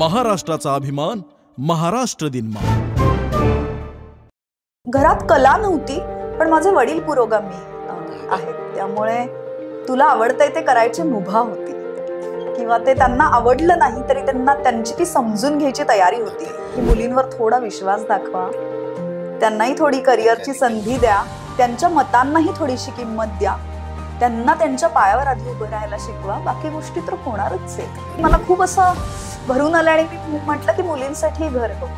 महाराष्ट्राचा अभिमान महाराष्ट्र दिनमा। घरात कला नव्हती, पण माझे वडील पुरोगामी आहेत, त्यामुळे तुला आवडतंय ते करायची मुभा होती, किंवा ते त्यांना आवडलं नाही तरी त्यांना त्यांची ती समजून घ्यायची तयारी होती की मुलींवर थोडा विश्वास दाखवा, त्यांनाही थोडी करिअरची संधी द्या, त्यांच्या मतांनाही थोडीशी किंमत द्या, त्यांना त्यांच्या पायावर आधी उभं राहायला शिकवा, बाकी गोष्टी तर होणारच आहेत। मला खूप असं भरून आलं आणि मी म्हटलं की मुलींसाठी घर हवं,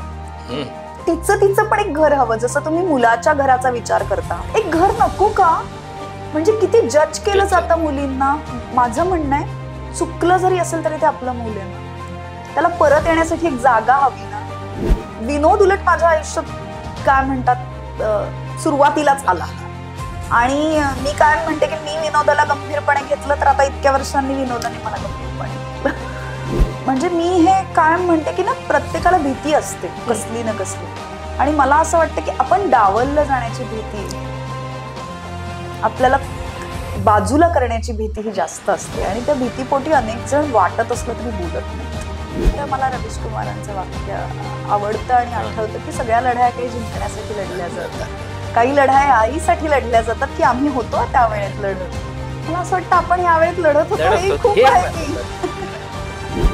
तिचं पण एक घर हवं। जसं तुम्ही मुलाच्या घराचा विचार करता, एक घर नको का? म्हणजे किती जज केलं जातं मुलींना। माझं म्हणणं आहे, चुकलं जरी असेल तरी ते आपलं मूल आहे ना, त्याला परत येण्यासाठी एक जागा हवी ना। विनोद उलट माझ्या आयुष्यात काय म्हणतात सुरुवातीलाच आला, आणि मी काय म्हणते की मी विनोदाला गंभीरपणे घेतलं तर आता इतक्या वर्षांनी विनोदाने मला गंभीरपणे म्हणजे मी हे काय म्हणते की ना, प्रत्येकाला भीती असते कसली ना कसली, आणि मला असं वाटतं की आपण डावललं जाण्याची भीती, आपल्याला बाजूला करण्याची भीती ही जास्त असते, आणि त्या भीतीपोटी अनेक जण वाटत असलं तरी बोलत नाही। तर मला रवीश कुमारांचं वाक्य आवडतं आणि आठवतं की सगळ्या लढाया काही जिंकण्यासाठी लढल्या जातात, काही लढाया आईसाठी लढल्या जातात की आम्ही होतो त्या वेळेत लढत। मला असं वाटतं आपण या वेळेत लढत होतो हे खूप आहे।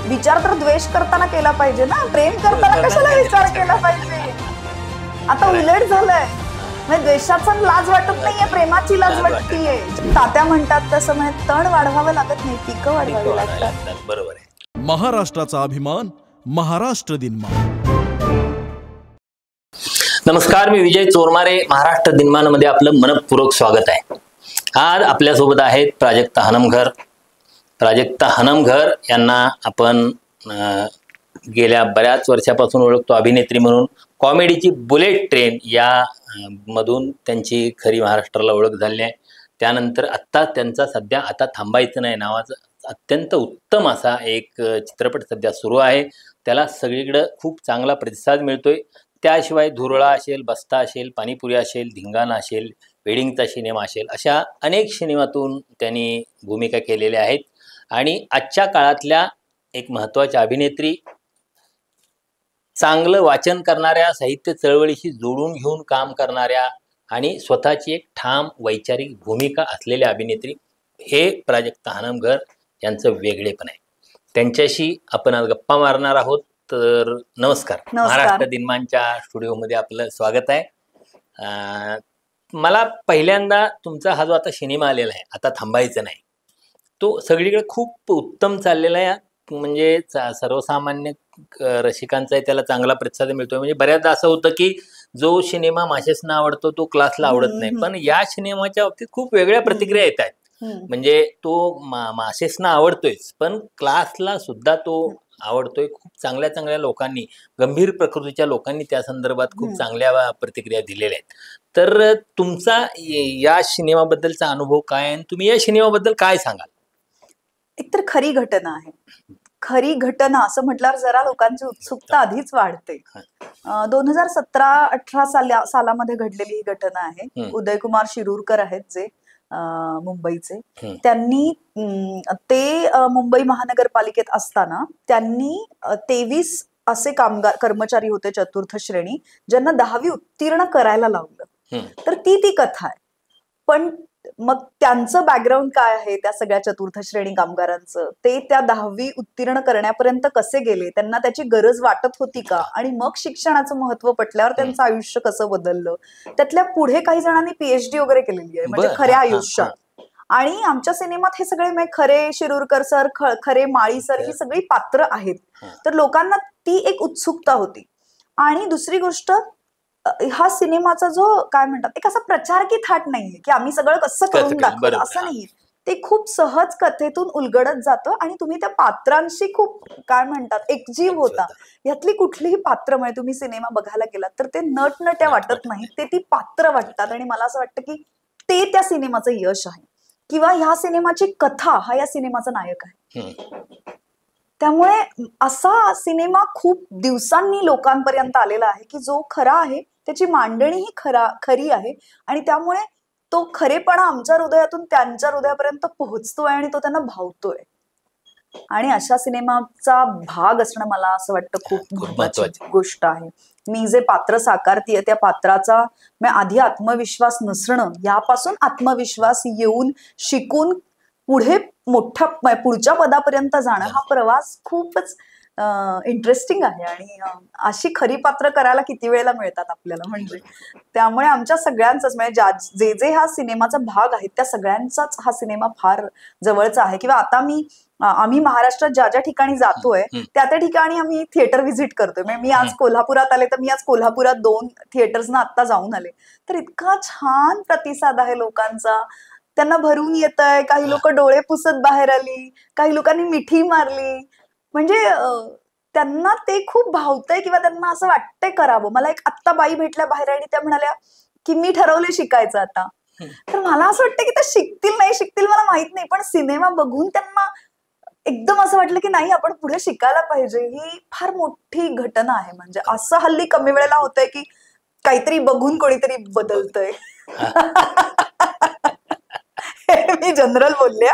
विचार तर द्वेष करताना केला पाहिजे ना, प्रेम करताना कशाला विचार केला पाहिजे? आता उलट झालंय, म्हणजे द्वेषाचा लाज वाटत नाहीये, प्रेमाची लाज वाटतीये। तात्या म्हणतात तसं म्हणजे तण वाढवावं लागत नाही, पिकं वाढवावी लागतात। बरोबर आहे। महाराष्ट्राचा अभिमान महाराष्ट्र दिनमा। नमस्कार, मी विजय चोरमारे। महाराष्ट्र दिनमानमध्ये आपलं मनपूर्वक स्वागत आहे। आज आपल्यासोबत आहेत प्राजक्ता हनमघर। प्राजक्ता हनमघर यांना आपण गेल्या बऱ्याच वर्षापासून ओळखतो अभिनेत्री म्हणून। कॉमेडीची बुलेट ट्रेन या मधून त्यांची खरी महाराष्ट्राला ओळख झाली आहे। त्यानंतर आत्ता त्यांचा सध्या आता थांबायचं नाही नावाचा अत्यंत उत्तम असा एक चित्रपट सध्या सुरू आहे, त्याला सगळीकडे खूप चांगला प्रतिसाद मिळतोय। त्याशिवाय धुरळा असेल, बस्ता असेल, पाणीपुरी असेल, धिंगाणा असेल, वेडिंगचा सिनेमा असेल, अशा अनेक सिनेमातून त्यांनी भूमिका केलेल्या आहेत, आणि आजच्या काळातल्या एक महत्त्वाच्या अभिनेत्री, चांगलं वाचन करणाऱ्या, साहित्य चळवळीशी जोडून घेऊन काम करणाऱ्या आणि स्वतःची एक ठाम वैचारिक भूमिका असलेल्या अभिनेत्री, हे प्राजक्ता हनमघर यांचं वेगळेपण आहे। त्यांच्याशी आपण आज गप्पा मारणार आहोत। तर नमस्कार, महाराष्ट्र दिनमानच्या स्टुडिओमध्ये आपलं स्वागत आहे। मला पहिल्यांदा तुमचा हा जो आता सिनेमा आलेला आहे, आता थांबायचं नाही, तो सगळीकडे खूप उत्तम चाललेला आहे, म्हणजे सर्वसामान्य रसिकांचा त्याला चांगला प्रतिसाद मिळतोय। म्हणजे बऱ्याचदा असं होतं की जो सिनेमा माशेसना आवडतो तो क्लासला आवडत नाही, पण या सिनेमाच्या बाबतीत खूप वेगळ्या प्रतिक्रिया येत आहेत। म्हणजे तो माशेसना आवडतोयच, पण क्लासला सुद्धा तो आवडतोय। खूप चांगल्या चांगल्या लोकांनी, गंभीर प्रकृतीच्या लोकांनी त्या संदर्भात खूप चांगल्या प्रतिक्रिया दिलेल्या आहेत। तर तुमचा या सिनेमाबद्दलचा अनुभव काय, आणि तुम्ही या सिनेमाबद्दल काय सांगाल? एकतर खरी घटना आहे, खरी घटना असं म्हटल्यावर जरा लोकांची उत्सुकता आधीच वाढते। 2017-18 सालामध्ये घडलेली ही घटना आहे। उदयकुमार शिरूरकर आहेत जे मुंबईचे, त्यांनी ते मुंबई महानगरपालिकेत असताना त्यांनी 23 असे कामगार कर्मचारी होते चतुर्थ श्रेणी, ज्यांना 10वी उत्तीर्ण करायला लावलं। तर ती कथा आहे, पण मग त्यांचं बॅकग्राऊंड काय आहे त्या सगळ्या चतुर्थ श्रेणी कामगारांचं, ते त्या 10वी उत्तीर्ण करण्यापर्यंत कसे गेले, त्यांना त्याची गरज वाटत होती का, आणि मग शिक्षणाचं महत्व पटल्यावर त्यांचं आयुष्य कसं बदललं, त्यातल्या पुढे काही जणांनी PhD वगैरे केलेली आहे, म्हणजे खऱ्या आयुष्यात। आणि आमच्या सिनेमात हे सगळे खरे शिरूरकर सर, खरे माळी सर, ही सगळी पात्र आहेत, तर लोकांना ती एक उत्सुकता होती। आणि दुसरी गोष्ट, हा सिनेमाचा जो काय म्हणतात एक असा प्रचार की थाट नाहीये की आम्ही सगळं कसं करून दाखवलं, असं नाही। ते खूप सहज कथेतून उलगडत जातं, आणि तुम्ही त्या पात्रांशी खूप काय म्हणतात एकजीव होता। यातली कुठलीही पात्र, म्हणजे तुम्ही सिनेमा बघायला गेलात तर ते नटनट्या वाटत नाहीत, ते ती पात्र वाटतात, आणि मला असं वाटतं की ते त्या सिनेमाचं यश आहे, किंवा ह्या सिनेमाची कथा हा या सिनेमाचा नायक आहे। त्यामुळे असा सिनेमा खूप दिवसांनी लोकांपर्यंत आलेला आहे की जो खरा आहे, त्याची मांडणी ही खरी आहे, आणि त्यामुळे तो खरेपणा आमच्या हृदयातून त्यांच्या हृदयापर्यंत पोहोचतोय आणि तो त्यांना भावतोय। आणि अशा सिनेमाचा भाग असणं मला असं वाटतं खूप महत्वाची गोष्ट आहे. मी जे पात्र साकारतीये त्या पात्राचा आधी आत्मविश्वास नसणं, यापासून आत्मविश्वास येऊन शिकून पुढे पुढच्या पदापर्यंत जाणं, हा प्रवास खूपच इंटरेस्टिंग आहे. आणि अशी खरी पात्र करायला किती वेळेला मिळतात आपल्याला, म्हणजे त्यामुळे आमच्या सगळ्यांचाच म्हणजे जे हा सिनेमाचा भाग आहे त्या सगळ्यांचाच हा सिनेमा फार जवळचा आहे. किंवा आता आम्ही महाराष्ट्रात ज्या ज्या ठिकाणी जातोय त्या ठिकाणी आम्ही थिएटर व्हिजिट करतोय. म्हणजे मी आज कोल्हापुरात आले तर मी आज कोल्हापुरात 2 थिएटर्सना आता जाऊन आले, तर इतका छान प्रतिसाद आहे लोकांचा, त्यांना भरून येत आहे. काही लोक डोळे पुसत बाहेर आली, काही लोकांनी मिठी मारली, म्हणजे त्यांना ते खूप भावतंय किंवा त्यांना असं वाटतंय करावं. मला एक आत्ता बाई भेटल्या बाहेर आणि त्या म्हणाल्या की मी ठरवले शिकायचं आता. तर मला असं वाटतं की त्या शिकतील नाही शिकतील मला माहित नाही, पण सिनेमा बघून त्यांना एकदम असं वाटलं की नाही आपण पुढे शिकायला पाहिजे. ही फार मोठी घटना आहे. म्हणजे असं हल्ली कमी वेळेला होतंय की काहीतरी बघून कोणीतरी बदलतंय. मी जनरल बोलले.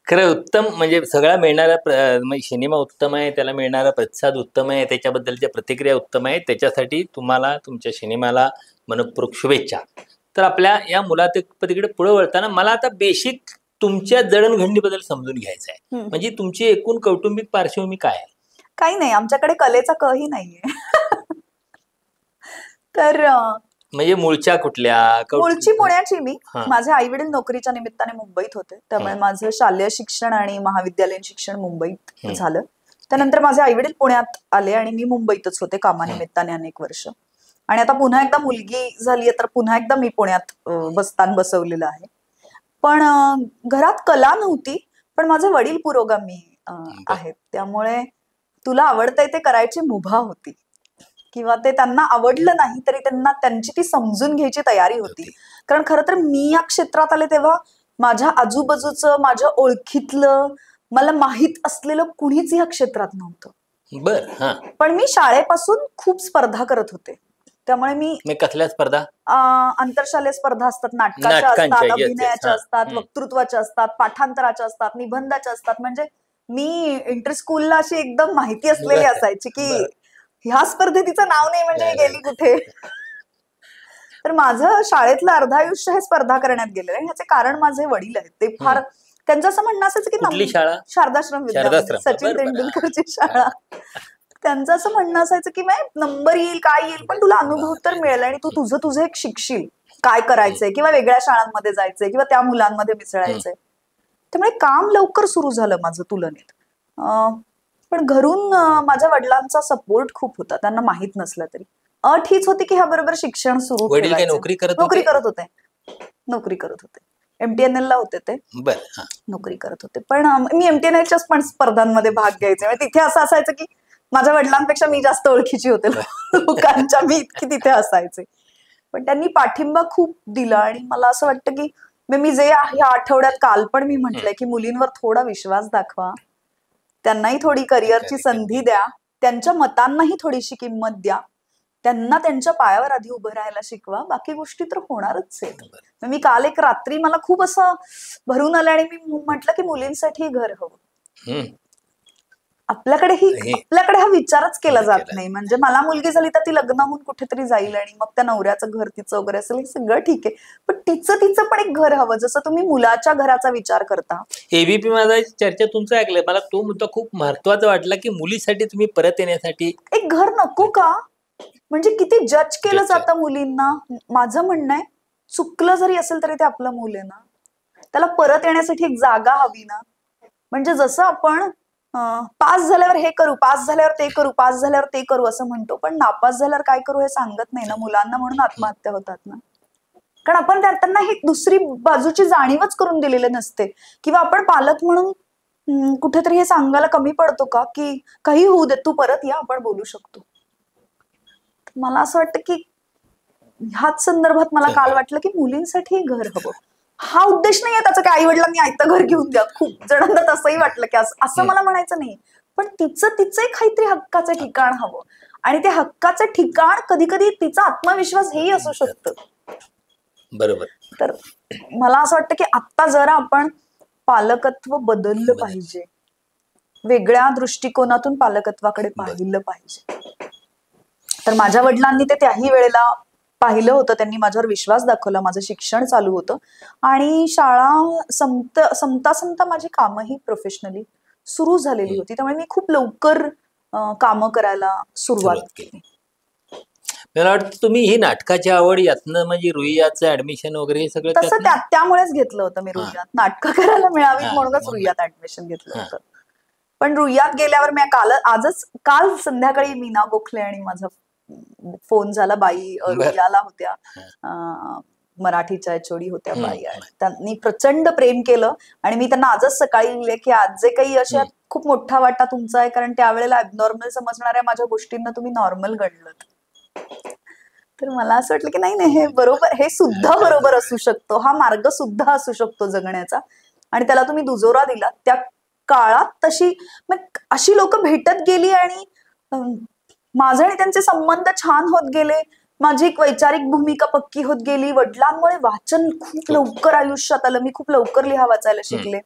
खरं उत्तम, म्हणजे सगळा मिळणारा म्हणजे सिनेमा उत्तम आहे, त्याला मिळणारा प्रतिसाद उत्तम आहे, त्याच्याबद्दलच्या प्रतिक्रिया उत्तम आहे. त्याच्यासाठी तुम्हाला तुमच्या सिनेमाला मनपूर्वक शुभेच्छा. तर आपल्या या मुलाखतीकडे पुढे वळताना मला आता बेसिक तुमच्या जडणघडणीबद्दल समजून घ्यायचं आहे. म्हणजे तुमची एकूण कौटुंबिक पार्श्वभूमी काय आहे? काही नाही, आमच्याकडे कलेचा कही नाहीये. तर म्हणजे मूळच्या कुठल्या? मूळची पुण्याची मी. माझे आई वडील नोकरीच्या निमित्ताने मुंबईत होते, त्यामुळे माझं शालेय शिक्षण आणि महाविद्यालयीन शिक्षण मुंबईत झालं. त्यानंतर माझे आई वडील पुण्यात आले आणि मी मुंबईतच होते कामानिमित्ताने अनेक वर्ष. आणि आता पुन्हा एकदा मुलगी झालीये तर पुन्हा एकदा मी पुण्यात स्थान बसवलेलं आहे. पण घरात कला नव्हती, पण माझे वडील पुरोगामी आहेत, त्यामुळे तुला आवडतंय ते करायची मुभा होती, किंवा ते त्यांना आवडलं नाही तरी त्यांना त्यांची ती समजून घ्यायची तयारी होती. कारण खरं तर मी या क्षेत्रात आले तेव्हा माझ्या आजूबाजूचं, माझ्या ओळखीतलं, मला माहित असलेलं कुणीच या क्षेत्रात नव्हतं. पण मी शाळेपासून खूप स्पर्धा करत होते, त्यामुळे मी कसल्या स्पर्धा? आंतरशालेय स्पर्धा असतात, नाटकाच्या असतात, अभिनयाच्या असतात, वक्तृत्वाच्या असतात, पाठांतराच्या असतात, निबंधाच्या असतात. म्हणजे मी इंटर स्कूलला अशी एकदम माहिती असलेली असायची की ह्या स्पर्धेत तिचं नाव नाही म्हणजे गेली कुठे. तर माझं शाळेतलं अर्ध आयुष्य हे स्पर्धा करण्यात गेलेलं आहे. ह्याचे कारण माझे वडील आहेत. ते फार, त्यांचं असं म्हणणं असायचं की शारदाश्रम विद्यालय, सचिन तेंडुलकरची शाळा. त्यांचं असं म्हणणं असायचं की नंबर येईल काय येईल पण तुला अनुभव तर मिळेल आणि तू तुझं एक शिकशील, काय करायचंय, किंवा वेगळ्या शाळांमध्ये जायचंय किंवा त्या मुलांमध्ये मिसळायचंय. त्यामुळे काम लवकर सुरू झालं माझं तुलनेत. पण घरून माझ्या वडिलांचा सपोर्ट खूप होता, त्यांना माहित नसलं तरी. अट हीच होती की ह्या बरोबर शिक्षण सुरू ठेवायचं. नोकरी करत होते. MTNL ला होते ते, नोकरी करत होते. पण मी MTNL पण स्पर्धांमध्ये भाग घ्यायचे. म्हणजे तिथे असं असायचं की माझ्या वडिलांपेक्षा मी जास्त ओळखीची होते लोकांच्या, मी इतकी तिथे असायचे. पण त्यांनी पाठिंबा खूप दिला आणि मला असं वाटतं की मी जे ह्या आठवड्यात काल पण मी म्हटलंय की मुलींवर थोडा विश्वास दाखवा, त्यांनाही थोडी करिअरची संधी द्या, त्यांच्या मतांनाही थोडीशी किंमत द्या, त्यांना त्यांच्या पायावर आधी उभं राहायला शिकवा, बाकी गोष्टी तर होणारच आहेत. मी काल एक रात्री मला खूप असं भरून आलं आणि मी म्हटलं की मुलींसाठी घर हवं. आपल्याकडे हा विचारच केला जात नाही. म्हणजे मला मुलगी झाली तर ती लग्न होऊन कुठेतरी जाईल आणि मग त्या नवऱ्याचं घर तिचं वगैरे असेल, हे सगळं ठीक आहे, पण तिचं पण एक घर हवं. जसं तुम्ही मुलाच्या घराचा विचार करता. एबीपी माझा चर्चा तुमचं ऐकलंय, मला तो मुद्दा खूप महत्वाचा वाटला की मुलीसाठी तुम्ही परत येण्यासाठी एक घर नको का? म्हणजे किती जज केलं जातं मुलींना. माझं म्हणणं आहे चुकलं जरी असेल तरी ते आपलं मूल आहे ना, त्याला परत येण्यासाठी एक जागा हवी ना. म्हणजे जसं आपण पास झाल्यावर हे करू, पास झाल्यावर ते करू, पास झाल्यावर ते करू असं म्हणतो, पण नापास झाल्यावर काय करू हे सांगत नाही ना मुलांना, म्हणून आत्महत्या होतात ना. कारण आपण त्यांना ही दुसरी बाजूची जाणीवच करून दिलेली नसते. किंवा आपण पालक म्हणून कुठेतरी हे सांगायला कमी पडतो का की काही होऊ दे, तू परत या, आपण बोलू शकतो. मला असं वाटतं की ह्याच संदर्भात मला काल वाटलं की मुलींसाठी घर हवं. हा उद्देश नाहीये त्याचा की आई वडिलांनी आयतं घर घेऊन द्या. खूप जणांना तसंही वाटलं की असं मला म्हणायचं नाही, पण तिचं काहीतरी हक्काचं ठिकाण हवं. आणि ते हक्काचं ठिकाण कधी कधी तिचा आत्मविश्वास हेही असू शकतं. बरोबर. तर मला असं वाटतं की आता जरा आपण पालकत्व बदललं पाहिजे, वेगळ्या दृष्टिकोनातून पालकत्वाकडे पाहिलं पाहिजे. तर माझ्या वडिलांनी ते त्याही वेळेला पाहिलं होतं, त्यांनी माझ्यावर विश्वास दाखवला. माझं शिक्षण चालू होतं आणि शाळा संपता संपता माझी कामही प्रोफेशनली सुरू झालेली होती. त्यामुळे मी खूप लवकर कामं करायला सुरुवात केली. मला वाटतं तुम्ही ही नाटकाची आवड यातनं म्हणजे रुईयाचं ऍडमिशन वगैरे हे सगळं तसं त्यामुळेच घेतलं होतं मी रुईयात. नाटकं करायला मिळावी म्हणूनच रुईयात ऍडमिशन घेतलं होतं. पण रुईयात गेल्यावर मी काल संध्याकाळी मीना गोखले आणि माझा फोन झाला. बाई रुईयाला होत्या, मराठीच्या एचओडी होत्या बाई, आणि त्यांनी प्रचंड प्रेम केलं. आणि मी त्यांना आजच सकाळी लिहिले की आज जे काही अशा खूप मोठा वाटा तुमचा आहे, कारण त्यावेळेला ॲबनॉर्मल समजणाऱ्या माझ्या गोष्टींना तुम्ही नॉर्मल गणलं. तर मला असं वाटलं की नाही, हे बरोबर, हे सुद्धा बरोबर असू शकतो, हा मार्ग सुद्धा असू शकतो जगण्याचा, आणि त्याला तुम्ही दुजोरा दिला. त्या काळात अशी लोक भेटत गेली आणि माझे आणि त्यांचे संबंध छान होत गेले. माझी एक वैचारिक भूमिका पक्की होत गेली. वडिलांमुळे वाचन खूप लवकर आयुष्यात आलं. मी खूप लवकर लिहा वाचायला शिकले.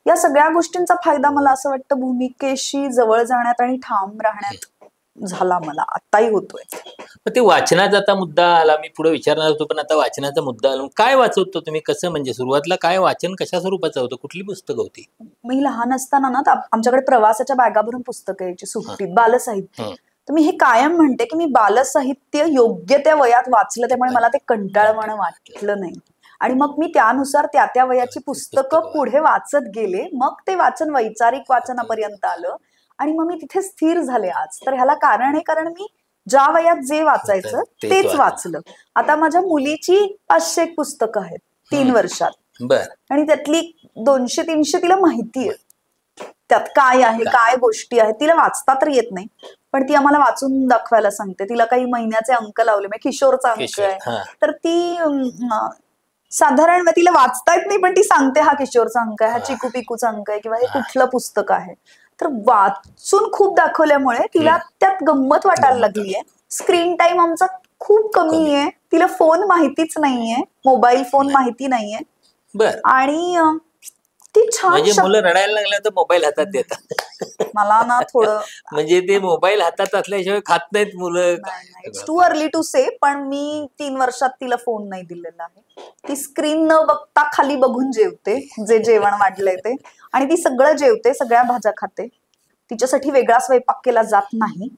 या सगळ्या गोष्टींचा फायदा मला असं वाटतं भूमिकेशी जवळ जाण्यात आणि ठाम राहण्यात झाला, मला आताही होतोय. ते वाचनाचा आता मुद्दा आला, मी पुढे विचारणार होतो, पण आता वाचनाचा मुद्दा आला. काय वाचवतो तुम्ही, कसं, म्हणजे सुरुवातीला काय वाचन कशा स्वरूपाचं होतं, कुठली पुस्तकं होती? मी लहान असताना ना आमच्याकडे प्रवासाच्या बॅगा भरून पुस्तकं यायची सुट्टीत, बालसाहित्य. तर मी हे कायम म्हणते की मी बालसाहित्य योग्य त्या वयात वाचलं, त्यामुळे मला ते कंटाळवाणं वाटलं नाही. आणि मग मी त्यानुसार त्या वयाची पुस्तकं पुढे वाचत गेले. मग ते वाचन वैचारिक वाचनापर्यंत आलं आणि मग मी तिथे स्थिर झाले आज. तर ह्याला कारण आहे, कारण मी ज्या वयात जे वाचायचं तेच वाचलं. आता माझ्या मुलीची 500 पुस्तकं आहेत 3 वर्षात, आणि त्यातली 200-300 तिला माहिती आहे, त्यात काय आहे, काय गोष्टी आहेत. तिला वाचता तर येत नाही, पण ती आम्हाला वाचून दाखवायला सांगते. तिला काही महिन्याचे अंक लावले, म्हणजे किशोरचा अंक आहे, तर ती साधारण तिला वाचता येत नाही, पण ती सांगते हा किशोरचा अंक आहे, हा चिकू पिकूचा अंक आहे, किंवा हे कुठलं पुस्तक आहे. तर वाचून खूप दाखवल्यामुळे तिला त्यात गंमत वाटायला लागलीये. स्क्रीन टाइम आमचा खूप कमी आहे. तिला फोन माहितीच नाहीये, मोबाईल फोन माहिती नाहीये, आणि ती छान. म्हणजे मुलं रडायला लागल्या तर मोबाईल हातात देतात. मला ना थोडं म्हणजे ते मोबाईल हातात असल्याशिवाय खात नाहीत मुलं. इट्स टू अर्ली टू से, पण मी 3 वर्षात तिला फोन नाही दिलेला आहे. ती स्क्रीन न बघता खाली बघून जेवते, जे जेवण वाढलंय ते, आणि ती सगळं जेवते, सगळ्या भाज्या खाते. तिच्यासाठी वेगळा स्वयंपाक केला जात नाही.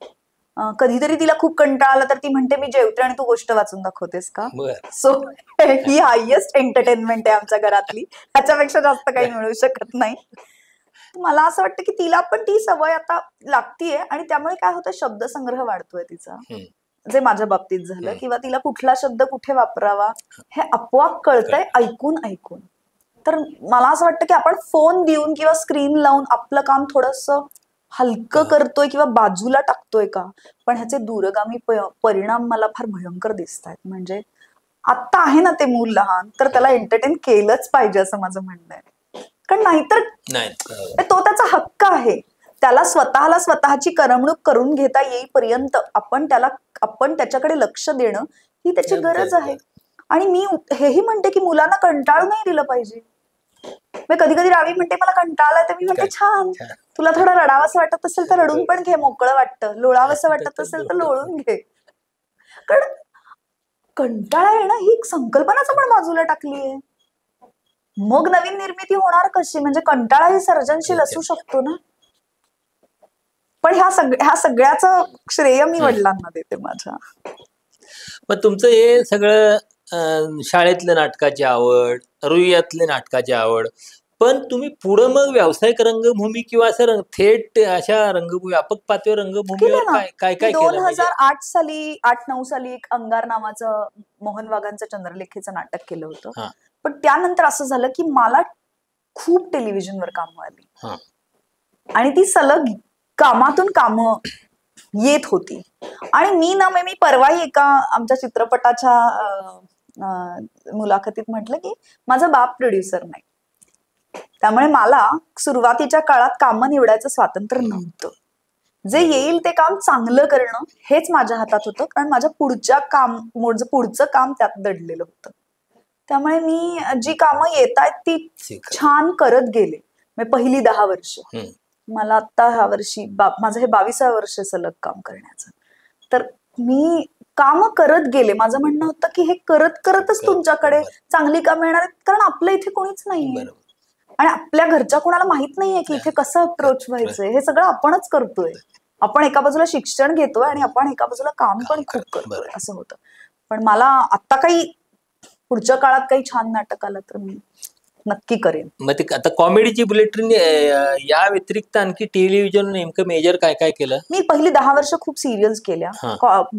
कधीतरी तिला खूप कंटाळा आला तर ती म्हणते मी जेवते आणि तू गोष्ट वाचून दाखवतेस का. सो ही हायेस्ट एंटरटेनमेंट आहे आमच्या घरातली, त्याच्यापेक्षा जास्त काही मिळू शकत नाही. मला असं वाटतं की तिला पण ती सवय आता लागतीये, आणि त्यामुळे काय होतं, शब्दसंग्रह वाढतोय तिचा, जे माझ्या बाबतीत झालं. किंवा तिला कुठला शब्द कुठे वापरावा हे आपोआप कळतंय ऐकून ऐकून. तर मला असं वाटतं की आपण फोन देऊन किंवा स्क्रीन लावून आपलं काम थोडंसं हलकं करतोय किंवा बाजूला टाकतोय का, पण ह्याचे दूरगामी परिणाम मला फार भयंकर दिसत आहेत. म्हणजे आता आहे ना ते मूल लहान, तर त्याला एंटरटेन केलंच पाहिजे असं माझं म्हणणं आहे. कारण नाहीतर तो त्याचा हक्क आहे, त्याला स्वतःची करमणूक करून घेता येईपर्यंत आपण त्याच्याकडे लक्ष देणं ही त्याची गरज आहे. आणि मी हेही म्हणते की मुलांना कंटाळू नाही दिलं पाहिजे. कधी कधी रावी म्हणते मला कंटाळाय, तर मी म्हणते छान, तुला थोडं रडावंसं वाटत असेल तर रडून पण घे, मोकळं वाटतं. लोळावंसं वाटत असेल तर लोळून घे. कारण कंटाळा येणं ही संकल्पनाच आपण बाजूला टाकलीये. मग नवीन निर्मिती होणार कशी, म्हणजे कंटाळा ही सर्जनशील असू शकतो ना. पण ह्या सगळ्याचं श्रेय मी वडिलांना देते माझ्या. मग तुमचं हे सगळं शाळेतल्या नाटकाची आवड, रुईयातल्या नाटकाची आवड, पण तुम्ही पुढं मग व्यावसायिक रंगभूमी किंवा असं थेट अशा रंगभूमी, व्यापक पातळीवर रंगभूमीवर काय केलं? 2008 साली 8-9 साली एक अंगार नावाचं मोहन वाघांचं चंद्रलेखेचं नाटक केलं होतं. पण त्यानंतर असं झालं की मला खूप टेलिव्हिजनवर कामं आली, आणि ती सलग कामातून कामं येत होती. आणि मी परवाही एका आमच्या चित्रपटाच्या मुलाखतीत म्हटलं की माझा बाप प्रोड्युसर नाही, त्यामुळे मला सुरुवातीच्या काळात कामं निवडायचं स्वातंत्र्य नव्हतं. जे येईल ते काम चांगलं करणं हेच माझ्या हातात होतं, कारण माझ्या पुढचं काम त्यात दडलेलं होतं. त्यामुळे मी जी कामं येत आहेत ती छान करत गेले. म्हणजे पहिली 10 वर्ष, मला आता ह्या वर्षी माझं हे 22वं वर्ष सलग काम करण्याचं, तर मी काम करत गेले. माझं म्हणणं होतं की हे करत करतच तुमच्याकडे चांगली कामं येणार आहेत, कारण आपल्या इथे कोणीच नाहीये आणि आपल्या घरच्या कोणाला माहित नाहीये की इथे कसं अप्रोच व्हायचंय. हे सगळं आपणच करतोय. आपण एका बाजूला शिक्षण घेतोय आणि आपण एका बाजूला काम पण खूप करतोय, असं होतं. पण मला आता काही पुढच्या काळात काही छान नाटक आलं तर मी नक्की करेन. मग ते आता कॉमेडीची बुलेट ट्रेन या व्यतिरिक्त आणखी टेलिव्हिजन नेमकं मेजर काय काय केलं? मी पहिली 10 वर्ष खूप सिरियल्स केल्या.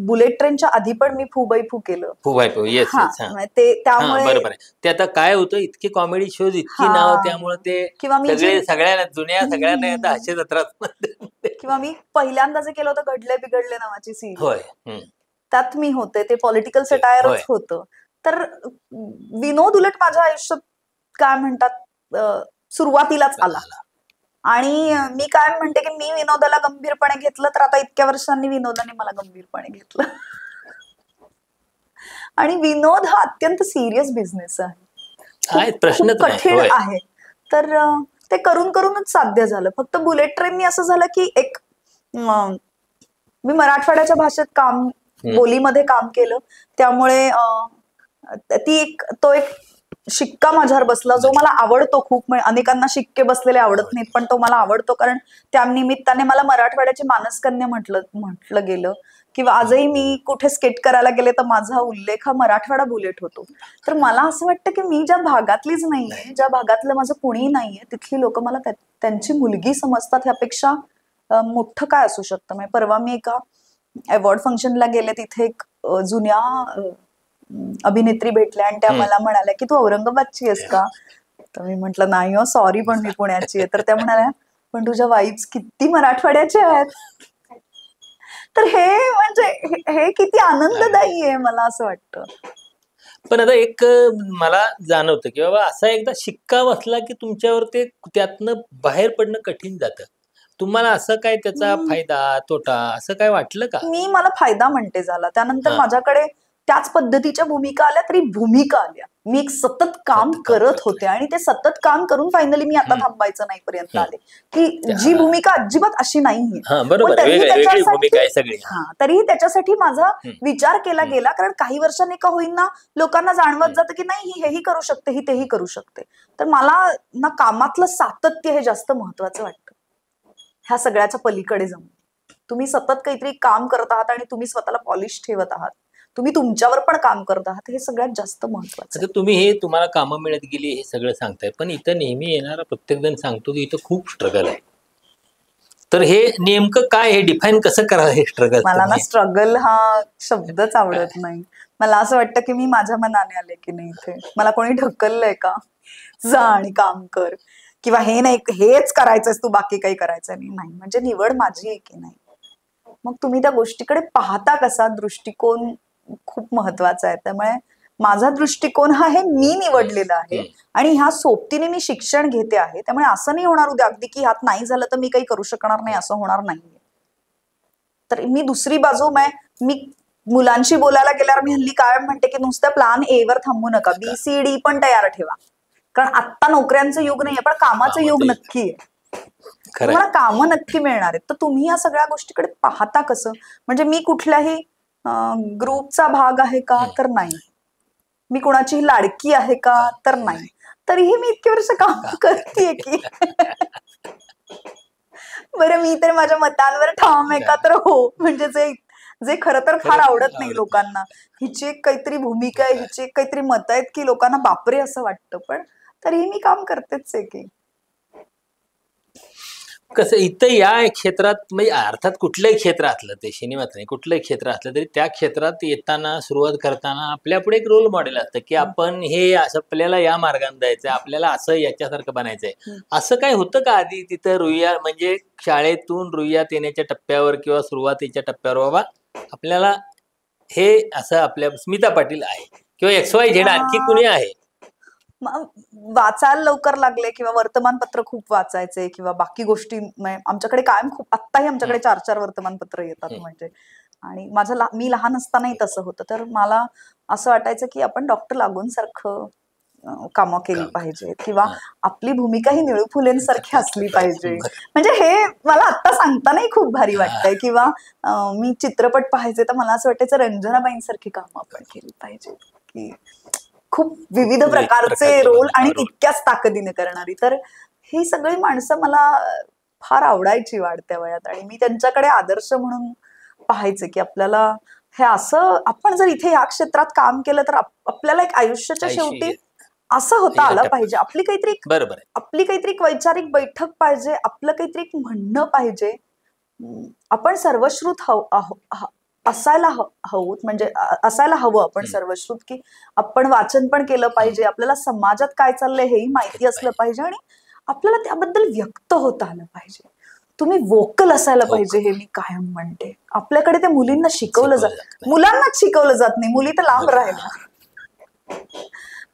बुलेट ट्रेनच्या आधी पण मी फुबाई फू केलं. फुबाई फू, येस. ते त्यामुळे बरोबर आहे. ते आता काय होतं, इतके कॉमेडी शोज, इतकी नाव, त्यामुळे ते किंवा मी सगळ्यांना जुन्या सगळ्यांना आता हास्य जत्रात. किंवा मी पहिल्यांदा जे केलं होतं घडले बिघडले नावाची सिरियल, होय, त्यात मी होते. ते पॉलिटिकल सटायरच होतं. तर विनोद उलट माझ्या आयुष्यात काय म्हणतात सुरुवातीलाच आला. आणि मी काय म्हणते की मी विनोदाला गंभीरपणे घेतलं, तर आता इतक्या वर्षांनी विनोदाने मला गंभीरपणे घेतलं. आणि विनोद हा अत्यंत सिरियस बिझनेस आहे, प्रश्न कठीण आहे. तर ते करून करूनच साध्य झालं. फक्त बुलेट ट्रेननी असं झालं की एक मी मराठवाड्याच्या भाषेत बोलीमध्ये काम केलं, त्यामुळे तो एक शिक्का माझ्यावर बसला जो मला आवडतो खूप. अनेकांना शिक्के बसलेले आवडत नाहीत, पण तो मला आवडतो, कारण त्या निमित्ताने मला मराठवाड्याची मानसकन्या म्हटलं गेलं. किंवा आजही मी कुठे स्केट करायला गेले तर माझा उल्लेख हा मराठवाडा बुलेट होतो. तर मला असं वाटतं की मी ज्या भागातलीच नाहीये, ज्या भागातलं माझं कुणी नाहीये, तिथली लोक मला त्यांची मुलगी समजतात. ह्यापेक्षा मोठं काय असू शकतं. म्हणजे परवा मी एका अवॉर्ड फंक्शनला गेले, तिथे एक जुन्या अभिनेत्री भेटल्या आणि त्या मला म्हणाल्या की तू औरंगाबादची आहेस का? तर मी म्हंटल नाही हो, सॉरी, पण मी पुण्याची आहे. तर त्या म्हणाल्या पण तुझ्या वाईब्स किती मराठवाड्याच्या आहेत. तर हे किती आनंददायी आहे, मला असं वाटतं. पण आता एक मला जाणवतं की बाबा असा एकदा शिक्का बसला की तुमच्यावर ते त्यातनं बाहेर पडणं कठीण जातं. तुम्हाला असं काय त्याचा फायदा तोटा असं काय वाटलं का? मला फायदा म्हणते झाला. त्यानंतर माझ्याकडे त्याच पद्धतीच्या भूमिका आल्या, तरी भूमिका आल्या. मी एक सतत काम करत होते आणि ते सतत काम करून फायनली मी आता थांबायचं नाही पर्यंत आले की जी भूमिका अजिबात अशी नाहीये. तरीही त्याच्यासाठी माझा विचार केला गेला, कारण काही वर्षांनी का होईना लोकांना जाणवत जातं की नाही, ही हेही करू शकते, ही तेही करू शकते. तर मला ना कामातलं सातत्य हे जास्त महत्वाचं वाटतं. ह्या सगळ्याच्या पलीकडे जाऊन तुम्ही सतत काहीतरी काम करत आहात आणि तुम्ही स्वतःला पॉलिश ठेवत आहात, तुम्ही तुमच्यावर पण काम करत आहात, हे सगळ्यात जास्त महत्वाचं. तुम्ही हे तुम्हाला कामं मिळत गेली हे सगळं सांगताय, पण इथं नेहमी येणारा प्रत्येक जण सांगतो की इथं खूप स्ट्रगल आहे. तर हे नेमकं काय, हे डिफाईन कसं करा हे स्ट्रगल? मला ना स्ट्रगल हा शब्दच आवडत नाही. मला असं वाटतं की मी माझ्या मनाने आले की नाही, इथे मला कोणी ढकललंय का जा आणि काम कर, किंवा हे नाही हेच करायचंय तू, बाकी काही करायचं नाही. म्हणजे निवड माझी आहे की नाही. मग तुम्ही त्या गोष्टीकडे पाहता कसा, दृष्टिकोन खूप महत्वाचा आहे. त्यामुळे माझा दृष्टिकोन हा हे मी निवडलेला आहे आणि ह्या सोबतीने मी शिक्षण घेते आहे. त्यामुळे असं नाही होणार उद्या अगदी की ह्यात नाही झालं तर मी काही करू शकणार नाही, असं होणार नाहीये. तर मी दुसरी बाजू मी मुलांशी बोलायला गेल्यावर मी हल्ली काय म्हणते की नुसत्या प्लॅन ए वर थांबू नका, BCD पण तयार ठेवा. कारण आत्ता नोकऱ्यांचं युग नाहीये, पण कामाचं युग नक्की आहे. तुम्हाला कामं नक्की मिळणार आहेत. तर तुम्ही या सगळ्या गोष्टीकडे पाहता कसं? म्हणजे मी कुठल्याही ग्रुपचा भाग आहे का? तर नाही. मी कुणाची लाडकी आहे का? तर नाही. तरीही मी इतके वर्ष काम करतेय की बरं, मी तर माझ्या मतांवर ठाम आहे का? तर हो. म्हणजे जे खरं तर फार आवडत नाही लोकांना, हिची एक काहीतरी भूमिका आहे, हिची एक काहीतरी मत आहेत की लोकांना बापरे असं वाटतं, पण तरीही मी काम करतेच आहे की. कसं इथं या क्षेत्रात, म्हणजे अर्थात कुठलंही क्षेत्र असलं, ते सिनेमात नाही, कुठलंही क्षेत्र असलं तरी त्या क्षेत्रात येताना, सुरुवात करताना आपल्या पुढे एक रोल मॉडेल असतं की आपण हे असं, आपल्याला या मार्गाने जायचंय, आपल्याला असं याच्यासारखं बनायचंय. असं काय होतं का आधी तिथं रुईया, म्हणजे शाळेतून रुईयात येण्याच्या टप्प्यावर किंवा सुरुवातीच्या टप्प्यावर, बाबा आपल्याला हे असं, आपल्या स्मिता पाटील आहे किंवा XYZ आणखी कुणी आहे? वाचायला लवकर लागले किंवा वर्तमानपत्र खूप वाचायचे किंवा बाकी गोष्टी, आमच्याकडे कायम खूप, आत्ताही आमच्याकडे 4-4 वर्तमानपत्र येतात. म्हणजे आणि मी लहान असतानाही तसं होतं. तर मला असं वाटायचं की आपण डॉक्टर लागून सारखं कामं केली पाहिजेत किंवा आपली भूमिका ही निळू फुलेंसारखी असली पाहिजे. म्हणजे हे मला आता सांगतानाही खूप भारी वाटतंय. किंवा मी चित्रपट पाहायचे तर मला असं वाटायचं रंजनाबाईंसारखी कामं आपण केली पाहिजे, की खूप विविध प्रकारचे रोल आणि इतक्याच ताकदीने करणारी. तर ही सगळी माणसं मला फार आवडायची वाढत्या वयात आणि मी त्यांच्याकडे आदर्श म्हणून पाहायचे की आपल्याला हे असं, आपण जर इथे या क्षेत्रात काम केलं तर आपल्याला एक आयुष्याच्या शेवटी असं होता आलं पाहिजे. आपली काहीतरी बरोबर आहे, आपली काहीतरी एक वैचारिक बैठक पाहिजे, आपलं काहीतरी एक म्हणणं पाहिजे. आपण सर्वश्रुत असायला हवं, म्हणजे असायला हवं आपण सर्वश्रुत, की आपण वाचन पण केलं पाहिजे, आपल्याला समाजात काय चाललंय हेही माहिती असलं पाहिजे आणि आपल्याला त्याबद्दल व्यक्त होता आलं पाहिजे. तुम्ही वोकल असायला पाहिजे, हे मी कायम म्हणते. आपल्याकडे ते मुलींना शिकवलं जात, मुलांनाच शिकवलं जात नाही, मुली तर लांब राहिल्या.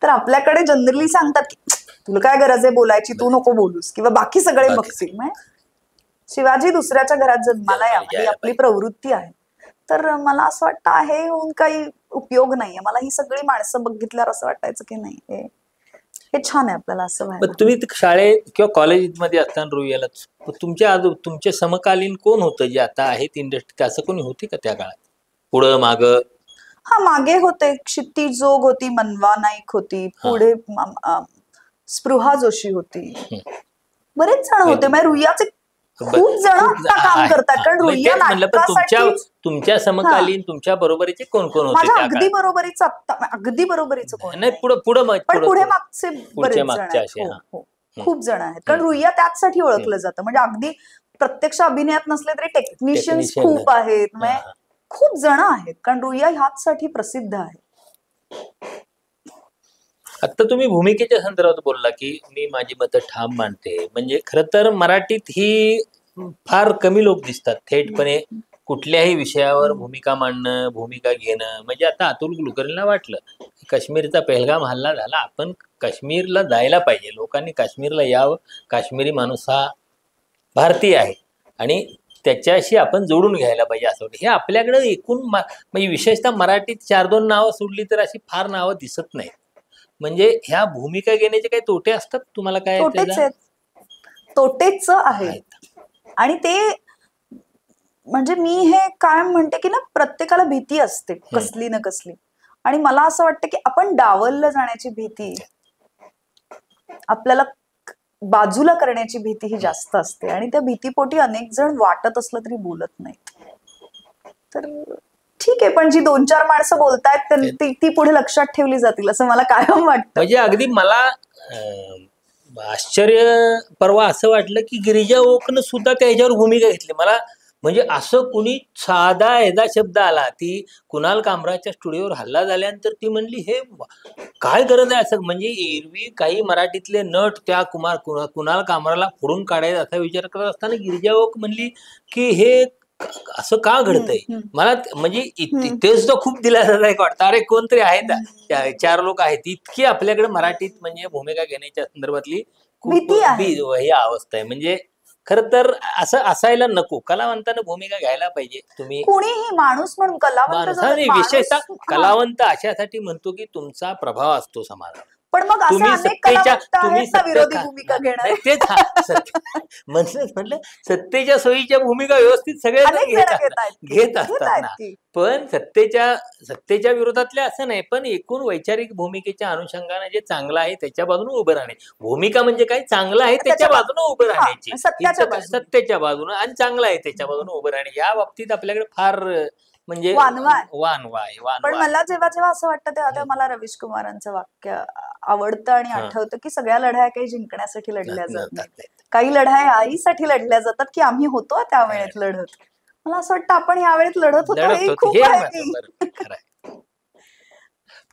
तर आपल्याकडे जनरली सांगतात की तुला काय गरज आहे बोलायची, तू नको बोलूस, किंवा बाकी सगळे बघतील. शिवाजी दुसऱ्याच्या घरात जन्माला यावा ही आपली प्रवृत्ती आहे. तर मला असं वाटतं आहे होऊन काही उपयोग नाहीये. मला ही सगळी माणसं बघितल्यावर असं वाटायचं की नाही, हे छान आहे, आपल्याला असं व्हायला. तुम्ही शाळेत किंवा कॉलेजमध्ये असताना रुईयाला तुमच्या समकालीन कोण होतं जे आता आहेत इंडस्ट्रीत, असं कोणी होती का त्या काळात पुढं माग? हा, मागे होते, क्षितिज जोग होती, मनवा नाईक होती, पुढे स्पृहा जोशी होती, बरेच जण होते. म्हणजे रुईयाचे खूप जण आता काम करतात, कारण रुईया नाटकासाठी तुमच्या समकालीन तुमच्या बरोबरीचे कोण कोण होते? माझ्या अगदी बरोबरीचं अगदी बरोबरीचं कोण नाही, पुढे मागचे बरेच जण आहेत. खूप जण आहेत, कारण रुईया त्याचसाठी ओळखलं जातं. म्हणजे अगदी प्रत्यक्ष अभिनयात नसले तरी टेक्निशियन्स खूप आहेत, खूप जण आहेत, कारण रुईया ह्याचसाठी प्रसिद्ध आहे. आता तुम्ही भूमिकेच्या संदर्भात बोलला की मी माझी मतं ठाम मांडते. म्हणजे खरं तर मराठीत ही फार कमी लोक दिसतात थेटपणे कुठल्याही विषयावर भूमिका मांडणं, भूमिका घेणं. म्हणजे आता अतुल कुलकर्णीला वाटलं काश्मीरचा पहलगाम हल्ला झाला, आपण काश्मीरला जायला पाहिजे, लोकांनी काश्मीरला यावं, काश्मीरी माणूस हा भारतीय आहे आणि त्याच्याशी आपण जोडून घ्यायला पाहिजे असं वाटतं. हे आपल्याकडे एकूण म्हणजे विशेषतः मराठीत 4-2 नावं सोडली तर अशी फार नावं दिसत नाहीत. म्हणजे ह्या भूमिका घेण्याचे काही तोटे असतात तुम्हाला? काय तोटेच आहेत. आणि ते म्हणजे मी हे कायम म्हणते की ना, प्रत्येकाला भीती असते कसली ना कसली, आणि मला असं वाटतं की आपण डावललं जाण्याची भीती, आपल्याला बाजूला करण्याची भीती ही जास्त असते, आणि त्या भीतीपोटी अनेक जण वाटत असलं तरी बोलत नाहीत. तर ठीक आहे, पण जी 2-4 माणसं बोलतायत ती पुढे लक्षात ठेवली जातील असं मला कायम वाटतं. म्हणजे अगदी मला आश्चर्य परवा असं वाटलं की गिरिजा ओकनं सुद्धा त्याच्यावर भूमिका घेतली. मला म्हणजे असं कुणी साधा ह्याचा शब्द आला, ती कुणाल कामराच्या स्टुडिओवर हल्ला झाल्यानंतर ती म्हणली हे काय गरज आहे असं. म्हणजे एरवी काही मराठीतले नट त्या कुणाल कामराला फोडून काढायचा असा विचार करत असताना गिरिजा ओक म्हणली की हे असं का घडतंय. मला म्हणजे तेच तर खूप दिलासादायक वाटतं. अरे कोणतरी आहेत, 4 लोक आहेत, इतकी आपल्याकडे मराठीत म्हणजे भूमिका घेण्याच्या संदर्भातली खूप ही अवस्था आहे. म्हणजे खर तर असं असायला नको. कलावंतानं भूमिका घ्यायला पाहिजे. तुम्ही कोणीही माणूस म्हणून कलावंत, विशेषतः कलावंत अशासाठी म्हणतो की तुमचा प्रभाव असतो समाजात. पण मग तुम्ही विरोधी भूमिका घेणार, तेच म्हटलं सत्तेच्या सोयीच्या भूमिका व्यवस्थित सगळे घेत असतात ना, पण सत्तेच्या विरोधातल्या असं नाही, पण एकूण वैचारिक भूमिकेच्या अनुषंगाने जे चांगलं आहे त्याच्या बाजूने उभं राहणे. भूमिका म्हणजे काय, चांगलं आहे त्याच्या बाजूने उभं राहण्याची, सत्तेच्या बाजूने, आणि चांगलं आहे त्याच्या बाजूने उभं राहणे. या बाबतीत आपल्याकडे फार म्हणजे पण मला जेव्हा असं वाटतं तेव्हा मला रवीश कुमारांचं वाक्य आवडतं आणि आठवतं की सगळ्या लढाया काही जिंकण्यासाठी लढल्या जात नाहीत, काही लढाया आईसाठी लढल्या जातात की आम्ही होतो त्या वेळेत लढत. मला असं वाटतं आपण या वेळेत लढत होतो.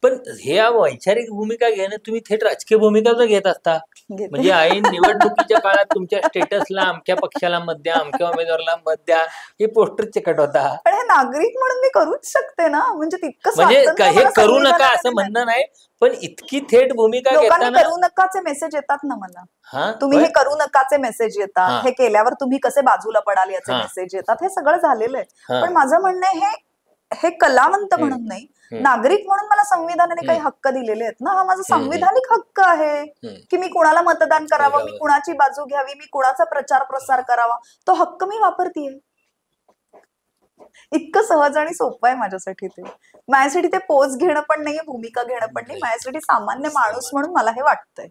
पण हे वैचारिक भूमिका घेणं तुम्ही थेट राजकीय भूमिका जर घेत असता, म्हणजे ऐन निवडणुकीच्या काळात तुमच्या स्टेटसला अमक्या पक्षाला मत द्या, अमक्या उमेदवाराला मत द्या, हे पोस्टर चिकट होता. पण हे नागरिक म्हणून मी करूच शकते ना, म्हणजे तितकं म्हणजे हे करू नका असं म्हणणं नाही, पण इतकी थेट भूमिका घेताना करू नकाचे मेसेज येतात ना मला. तुम्ही हे करू नकाचे मेसेज येतात, हे केल्यावर तुम्ही कसे बाजूला पडाल याचे मेसेज येतात, हे सगळं झालेलं आहे. पण माझं म्हणणं हे हे कलावंत म्हणून नाही, नागरिक म्हणून मला संविधानाने काही हक्क दिलेले आहेत ना. हा माझा संविधानिक हक्क आहे की मी कुणाला मतदान करावं, मी कुणाची बाजू घ्यावी, मी कुणाचा प्रचार प्रसार करावा, तो हक्क मी वापरतीये. इतकं सहज आणि सोपं आहे माझ्यासाठी ते. माझ्यासाठी ते पोज घेणं पण नाहीये, भूमिका घेणं पण नाही. माझ्यासाठी सामान्य माणूस म्हणून मला हे वाटतंय.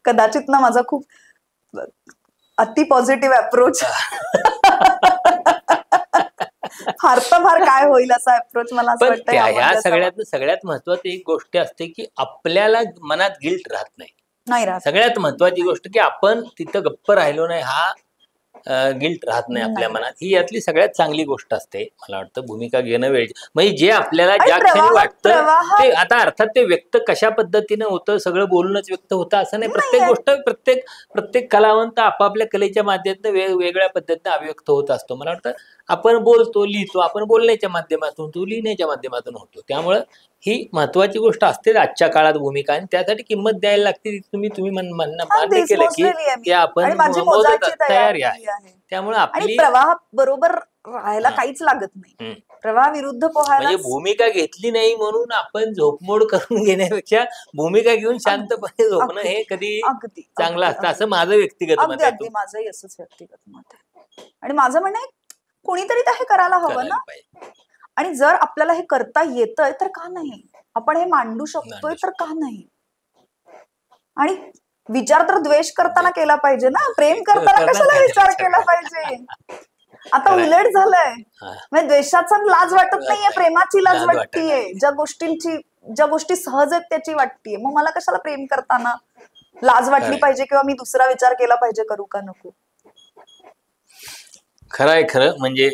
कदाचित ना माझा खूप अति पॉझिटिव्ह अप्रोच, फार तर फार काय होईल असा अप्रोच मला असं वाटतं. ह्या सगळ्यात महत्वाची एक गोष्ट असते की आपल्याला मनात गिल्ट राहत नाही. सगळ्यात महत्वाची गोष्ट की आपण तिथं गप्प राहिलो नाही, हा गिल्ट राहत नाही आपल्या मनात. ही यातली सगळ्यात चांगली गोष्ट असते मला वाटतं. भूमिका घेणं वेळ म्हणजे जे आपल्याला ज्या क्षणी वाटतं ते, आता अर्थात ते व्यक्त कशा पद्धतीनं होतं, सगळं बोलूनच व्यक्त होतं असं नाही. प्रत्येक गोष्ट प्रत्येक कलावंत आपापल्या कलेच्या माध्यमातून वेगवेगळ्या पद्धतीने अभिव्यक्त होत असतो. मला वाटतं आपण बोलतो, लिहितो, आपण बोलण्याच्या माध्यमातून, तो लिहिण्याच्या माध्यमातून होतो. त्यामुळं ही महत्वाची गोष्ट असते आजच्या काळात भूमिका, आणि त्यासाठी किंमत द्यायला लागते. तुम्ही मान्य केलं की आपण तयारी आहे. त्यामुळे आपली प्रवाह बरोबर राहायला काहीच लागत नाही. प्रवाह विरुद्ध पोहायला म्हणजे भूमिका घेतली नाही म्हणून आपण झोपमोड करून घेण्यापेक्षा भूमिका घेऊन शांतपणे झोपणं हे कधी चांगलं असतं, असं माझं व्यक्तिगत मत आहे. माझंही असंच व्यक्तिगत मत आहे. आणि माझं म्हणणं आहे कोणीतरी तर हे करायला हवं ना. आणि जर आपल्याला हे करता येतंय तर का नाही, आपण हे मांडू शकतोय तर का नाही. आणि विचार तर द्वेष करताना केला पाहिजे ना, प्रेम करताना कशाला विचार केला पाहिजे. आता उलट झालंय, म्हणजे द्वेषाचा लाज वाटत नाहीये, प्रेमाची लाज वाटतीये. ज्या गोष्टी सहज आहेत त्याची वाटतीये. मग मला कशाला प्रेम करताना लाज वाटली पाहिजे किंवा मी दुसरा विचार केला पाहिजे, करू का नको. खरं म्हणजे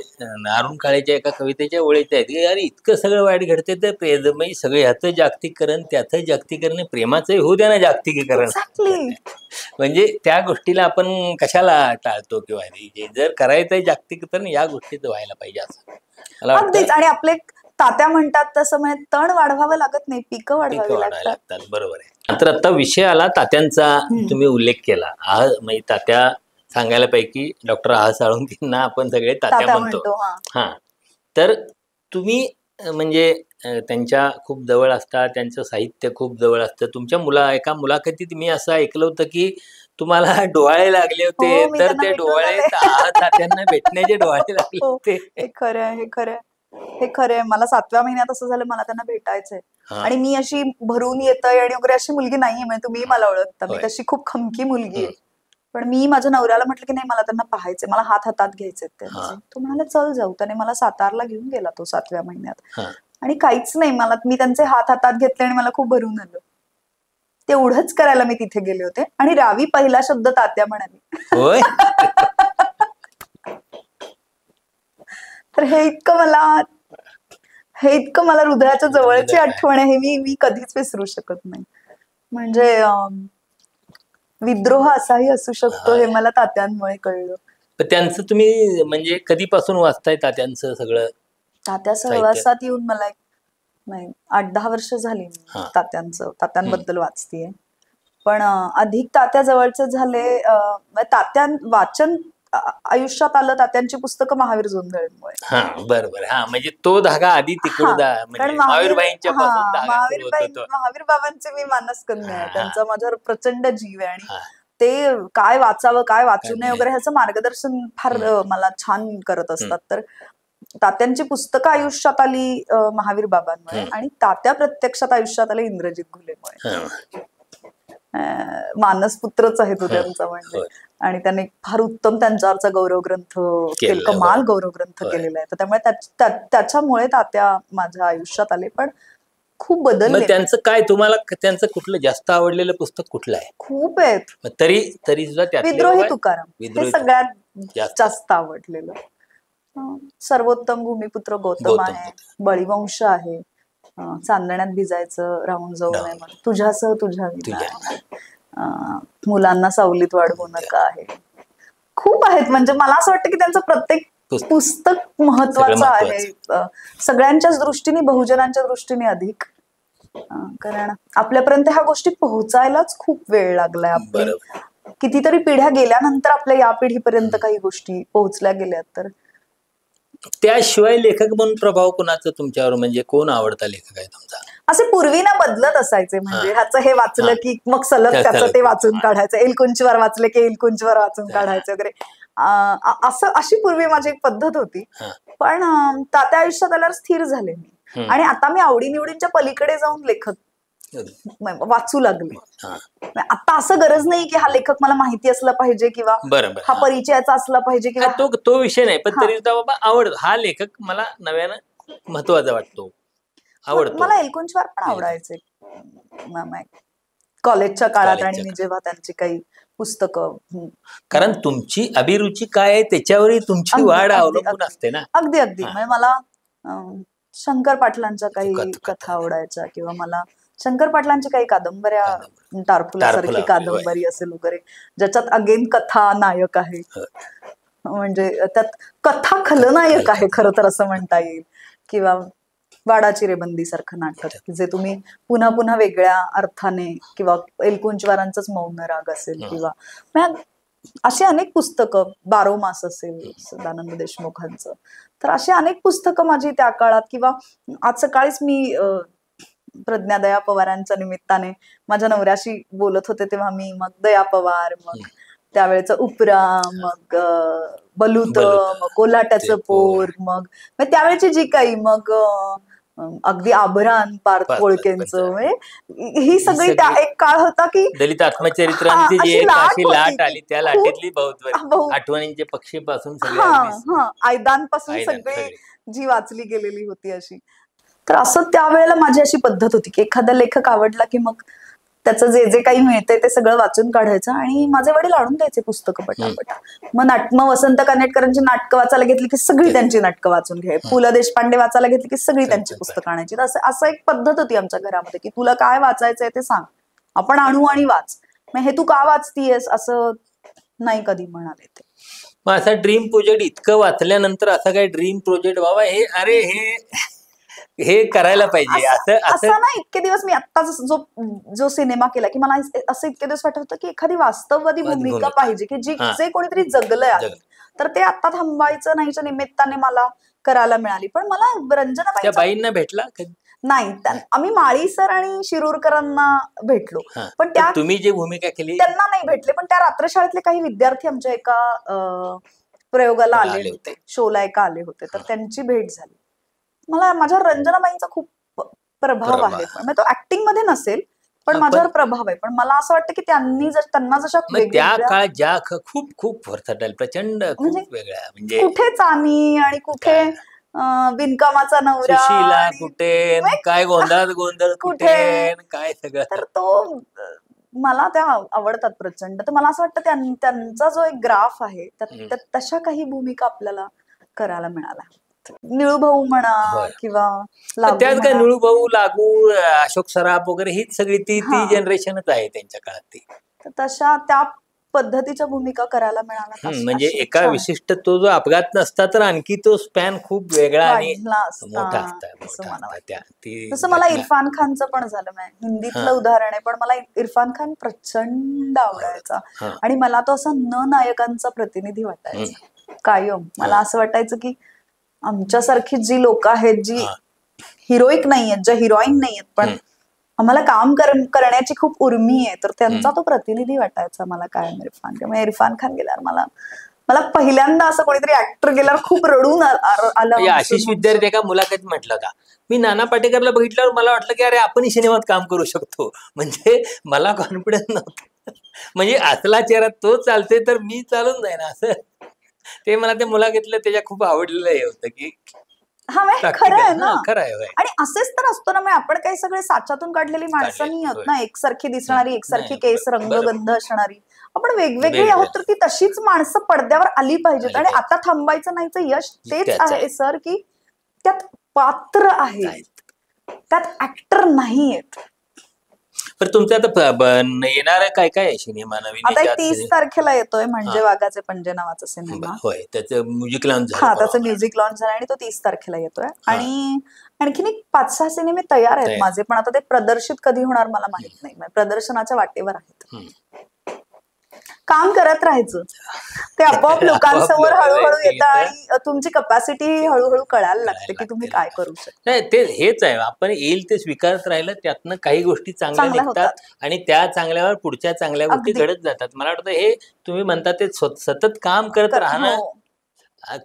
अरुण काळेच्या एका कवितेच्या ओळीत आहेत की अरे इतकं सगळं वाईट घडते तर म्हणजे सगळं ह्याचं जागतिकीकरण, त्याचं जागतिकीकरण, प्रेमाचंही होऊ द्या ना जागतिकीकरण. म्हणजे त्या गोष्टीला आपण कशाला टाळतो किंवा जर करायचंय जागतिकीकरण या गोष्टीचं व्हायला पाहिजे असं मला वाटतं. आणि आपले तात्या म्हणतात तसं म्हणजे तण वाढवावं लागत नाही, पिकं वाढवावी लागतात. बरोबर आहे. तर आता विषय आला तात्यांचा, तुम्ही उल्लेख केला. म्हणजे तात्या सांगायला पैकी डॉक्टर आह साळुंखेंना आपण सगळे तात्या म्हणतो. हा, तर तुम्ही म्हणजे त्यांच्या खूप जवळ असता, त्यांचं साहित्य खूप जवळ असतं. तुमच्या एका मुलाखतीत मी असं ऐकलं होतं की तुम्हाला डोहाळे लागले होते, तर ते डोहाळे तात्यांना भेटण्याचे डोहाळे लागले होते. हे खरं आहे. मला 7व्या महिन्यात असं झालं, मला त्यांना भेटायचंय. आणि मी अशी भरून येतय आणि वगैरे अशी मुलगी नाहीये, म्हणजे तुम्ही मला ओळखता, मी तशी खूप खमकी मुलगी आहे. पण मी माझ्या नवऱ्याला म्हटलं की नाही, मला त्यांना पाहायचंय, मला हातात घ्यायचे त्यांचे. तो म्हणाला चल जाऊ. त्याने मला सातारला घेऊन गेला तो 7व्या महिन्यात. आणि काहीच नाही, मी त्यांचे हातात घेतले आणि मला खूप भरून आलं. तेवढंच करायला मी तिथे गेले होते. आणि रावी पहिला शब्द तात्या म्हणाली. तर हे इतकं मला हृदयाच्या जवळची आठवण आहे. मी कधीच विसरू शकत नाही. म्हणजे विद्रोह असाही असू शकतो हे मला तात्यांमुळे कळलं. त्यांचं तुम्ही म्हणजे कधीपासून वाचताय तात्यांचं सगळं? तात्या सहवासात येऊन मला 8-10 वर्ष झाली तात्यांबद्दल वाचतीये. पण अधिक तात्या जवळचे झाले, तात्यां वाचन आयुष्यात आलं तात्यांची पुस्तकं महावीर जोंधळेंमुळे. हा बरोबर. हा म्हणजे तो धागा आधी तिकडून महावीरबाईंच्या महावीर बाबांचे मी मानसकन्या आहे. त्यांचा माझ्यावर प्रचंड जीव आहे. आणि ते काय वाचावं काय वाचू नये वगैरे ह्याचं मार्गदर्शन फार मला छान करत असतात. तर तात्यांची पुस्तकं आयुष्यात आली महावीर बाबांमुळे, आणि तात्या प्रत्यक्षात आयुष्यात आले इंद्रजित घुलेमुळे. मानसपुत्रच आहे तो त्यांचा म्हणजे. आणि त्याने फार उत्तम त्यांच्यावरचा गौरव ग्रंथ, कमाल गौरव ग्रंथ केलेला आहे. तर त्यामुळे त्याच्यामुळे तात्या माझ्या आयुष्यात आले. पण खूप बदलले. त्यांचं काय, तुम्हाला त्यांचं कुठलं जास्त आवडलेलं पुस्तक कुठलं आहे? खूप आहेत. तरी सुद्धा विद्रोही तुकाराम हे सगळ्यात जास्त आवडलेलं. सर्वोत्तम भूमिपुत्र गौतम आहे, बळीवंश आहे, चांदण्यात भिजायचं राहून जाऊ नये म्हणून, तुझ्यासह तुझ्या विना, मुलांना सावलीत वाढवू नका आहे. खूप आहेत. म्हणजे मला असं वाटतं की त्यांचं प्रत्येक पुस्तक महत्वाचं आहे, सगळ्यांच्याच दृष्टीने, बहुजनांच्या दृष्टीने अधिक. कारण आपल्यापर्यंत ह्या गोष्टी पोहोचायलाच खूप वेळ लागलाय. आपली कितीतरी पिढ्या गेल्यानंतर आपल्या या पिढीपर्यंत काही गोष्टी पोहोचल्या गेल्यात. तर त्याशिवाय लेखक म्हणून प्रभाव कोणाचा तुमच्यावर, म्हणजे कोण आवडता लेखक आहे तुमचा? असे पूर्वी ना बदलत असायचे, म्हणजे ह्याचं हे वाचलं की मग सलग त्याचं ते वाचून काढायचं, एलकुंचवर वाचले की एलकुंचवर वाचून काढायचं वगैरे, अशी पूर्वी माझी एक पद्धत होती. पण त्या आयुष्यात आल्यावर स्थिर झाले मी, आणि आता मी आवडीनिवडींच्या पलीकडे जाऊन लेखक वाचू लागले. आता असं गरज नाही की हा लेखक मला माहिती असला पाहिजे किंवा हा परिचयाचा असला पाहिजे किंवा तो विषय नाही, पण तरी बाबा आवड हा लेखक मला नव्यानं महत्वाचा वाटतो, आवडतो. मला एलकुंचवार पण आवडायचे कॉलेजच्या काळात, आणि मी जेव्हा त्यांची काही पुस्तकं, कारण तुमची अभिरुची काय आहे त्याच्यावरही तुमची वाढ अवलंबून असते ना. अगदी अगदी. म्हणजे मला शंकर पाटलांच्या काही कथा आवडायच्या, किंवा मला शंकर पाटलांची काही कादंबऱ्या, टारफुलासारखी कादंबरी असेल वगैरे, ज्याच्यात अगेन कथा नायक आहे, म्हणजे त्यात कथा खलनायक आहे खरं तर असं म्हणता येईल. किंवा वाडाची रेबंदी सारखं नाटक, जे तुम्ही पुन्हा पुन्हा वेगळ्या अर्थाने, किंवा एलकुंचवारांचंच मौन राग असेल, किंवा अशी अनेक पुस्तकं, बारो मास असेल सदानंद देशमुखांचं, तर अशी अनेक पुस्तकं माझी त्या काळात. किंवा आज सकाळीच मी प्रज्ञा दया पवारांच्या निमित्ताने माझ्या नवऱ्याशी बोलत होते, तेव्हा मी मग दया पवार, मग त्यावेळेचं उपरा, मग बलूत, मग कोल्हाट्याचं पोर, मग त्यावेळेची जी काही, मग अगदी आभरान पार्थ कोळकेंचं, म्हणजे ही सगळी त्या एक काळ होता की दलित आत्मचरित्रांची जी एक अशी लाट आली, त्या लाटेतली बहुत आठवणींचे पक्षीपासून आयदानपासून सगळी जी वाचली गेलेली होती अशी. तर असं त्यावेळेला माझी अशी पद्धत होती की एखादा लेखक आवडला की मग त्याचं जे जे काही मिळतंय ते सगळं वाचून काढायचं, आणि माझे वडील आणून द्यायचे पुस्तकं पटापट. मग वसंत कानेटकरांची नाटकं वाचायला घेतली की सगळी त्यांची नाटकं वाचून घ्याय, पु ल देशपांडे वाचायला घेतली की सगळी त्यांची पुस्तकं आणायची. असं एक पद्धत होती आमच्या घरामध्ये की तुला काय वाचायचंय ते सांग, आपण आणू आणि वाच, हे तू का वाचतीयस असं नाही कधी म्हणाले ते. मग असा ड्रीम प्रोजेक्ट, इतकं वाचल्यानंतर असा काय ड्रीम प्रोजेक्ट, बाबा हे अरे हे करायला पाहिजे असं ना. इतके दिवस मी आत्ताच जो सिनेमा केला की मला असं इतके दिवस वाटत होतं की एखादी वास्तववादी भूमिका पाहिजे की जे कोणीतरी जगलंय आहे, तर ते आता थांबायचं नाहीच्या निमित्ताने मला करायला मिळाली. पण मला रंजनाबाईंना भेटला नाही, आम्ही माळी सर आणि शिरूरकरांना भेटलो, पण त्या तुम्ही जी भूमिका केली त्यांना नाही भेटले. पण त्या रात्रशाळेतले काही विद्यार्थी आमच्या एका प्रयोगाला आले होते, शोला एका आले होते, तर त्यांची भेट झाली. मला माझ्यावर रंजनाबाईंचा खूप प्रभाव आहे, म्हणजे तो ऍक्टिंग मध्ये नसेल पण माझ्यावर प्रभाव आहे. पण मला असं वाटतं की त्यांना जशा त्या काळात ज्या खूप खूप व्हर्सटाईल, प्रचंड वेगळ्या, म्हणजे कुठे चानी आणि कुठे बिनकामाचा नवरा, सुशीला कुठे, काय गोंधळ कुठे, काय सगळं. तर तो मला त्या आवडतात प्रचंड. तर मला असं वाटतं त्यांचा जो एक ग्राफ आहे तशा काही भूमिका आपल्याला करायला मिळाल्या. निळूभाऊ म्हणा किंवा त्यात काय निळूभाऊ, लागू, अशोक सराफ वगैरे हीच सगळी ती जनरेशनच आहे त्यांच्या काळात. ती तशा त्या पद्धतीच्या भूमिका करायला मिळाल्या. म्हणजे एका विशिष्ट तो जो अपघात नसता तर आणखी तो स्पॅन खूप वेगळा आणि मोठा असता. तसं मला इरफान खानचं पण झालं. हिंदीतलं उदाहरण आहे, पण मला इरफान खान प्रचंड आवडायचा, आणि मला तो असा न नायकांचा प्रतिनिधी वाटायचा कायम. मला असं वाटायचं की आमच्यासारखी जी लोक आहेत, जी हिरोईक नाहीयेत, ज्या हिरोईन नाहीयेत, पण आम्हाला काम करण्याची खूप उर्मी आहे, तर त्यांचा तो प्रतिनिधी वाटायचा मला कायम इरफान. त्यामुळे इरफान खान गेल्यावर मला पहिल्यांदा असं कोणीतरी ऍक्टर गेल्यावर खूप रडून आलं. आशिष विद्यार्थी एका मुलाखतीत म्हटलं का, मी नाना पाटेकरला बघितल्यावर मला वाटलं की अरे आपणही सिनेमात काम करू शकतो. म्हणजे मला कॉन्फिडन्स नव्हता, म्हणजे असला चेहरा तो चालते तर मी चालून जाईन असं. ते मला ते मुलाखतीतलं त्याच्या खूप आवडलेलं हे होतं की खरं आहे ना. खरं आहे. आणि असेच तर असतो ना, आपण काही सगळे साच्यातून काढलेली माणसं नाही आहोत ना, एकसारखी दिसणारी, एकसारखी केस, रंगगंध असणारी. आपण वेगवेगळी आहोत, तर ती तशीच माणसं पडद्यावर आली पाहिजेत. आणि आता थांबायचं नाहीचं यश तेच आहे सर, की त्यात पात्र आहे, त्यात ऍक्टर नाहीयेत. पण तुमचं आता येणार काय काय सिनेमा नवीन? आता 30 तारखेला येतोय म्हणजे वाघाचे पंजे नावाचा सिनेमा. होय, त्याचं म्युझिक लॉन्च झालं. हा, त्याचं म्युझिक लॉन्च झालं आणि तो 30 तारखेला येतोय. आणि आणखीन एक 5-6 सिनेमे तयार आहेत माझे, पण आता ते प्रदर्शित कधी होणार मला माहित नाही. प्रदर्शनाच्या वाटेवर आहेत. काम करत राहायचं, ते आपोआप लोकांसमोर लोकांना हळूहळू येतं. येतं आणि तुमची कपॅसिटी हळूहळू कळायला लागते की तुम्ही काय करू शकता. नाही ते हेच आहे, आपण येईल ते स्वीकारत राहिलं, त्यातनं काही गोष्टी चांगल्या चांगल्या निघतात आणि त्या चांगल्यावर पुढच्या चांगल्या गोष्टी अगदी. घडत जातात. मला वाटतं हे तुम्ही म्हणता ते सतत काम करत राहणं, हो.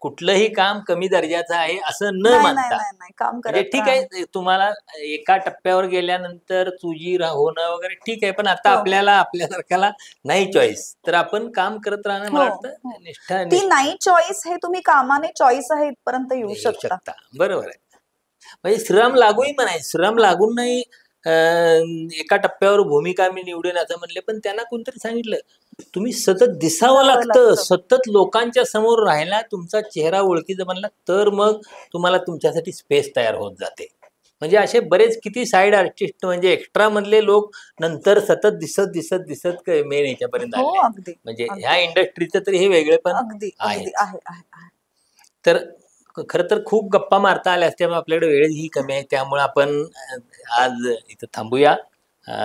कुठलंही काम कमी दर्जाचं आहे असं न नाही मानता, नाही काम म्हणजे करत ठीक राहा. आहे तुम्हाला एका टप्प्यावर गेल्यानंतर चुजी होणं वगैरे ठीक आहे, पण आता हो. आपल्याला आपल्यासारख्याला नाही चॉईस, तर आपण काम करत राहणं मला हो, वाटतं हो. निष्ठा ती नाही चॉईस हे तुम्ही कामाने चॉईस आहे इथपर्यंत येऊ येऊ शकता. शकता. बरोबर आहे. म्हणजे श्रम लागूही म्हणायचं, श्रम लागून नाही एका टप्प्यावर भूमिका मी निवडेन असं म्हणले, पण त्यांना कोणतरी सांगितलं तुम्ही सतत दिसावं लागतं, सतत लोकांच्या समोर राहायला, तुमचा चेहरा ओळखीचा बनला तर मग तुम्हाला तुमच्यासाठी स्पेस तयार होत जाते. म्हणजे असे बरेच किती साईड आर्टिस्ट म्हणजे एक्स्ट्रा मधले लोक नंतर सतत दिसत दिसत दिसत मेन याच्यापर्यंत हो आले. अगदी म्हणजे अगदी. ह्या इंडस्ट्रीचं तरी हे वेगळे पण अगदी आहे. अगदी आहे आहे आहे. तर खरं तर खूप गप्पा मारता आल्या असत्या, आपल्याकडे वेळही कमी आहे, त्यामुळे आपण आज इथं थांबूया.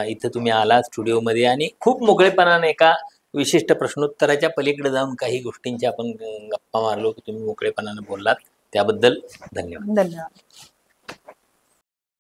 इथं तुम्ही आला स्टुडिओमध्ये आणि खूप मोकळेपणाने एका विशिष्ट प्रश्नोत्तराच्या पलीकडे जाऊन काही गोष्टींची आपण गप्पा मारलो, की तुम्ही मोकळेपणाने बोललात, त्याबद्दल धन्यवाद. धन्यवाद.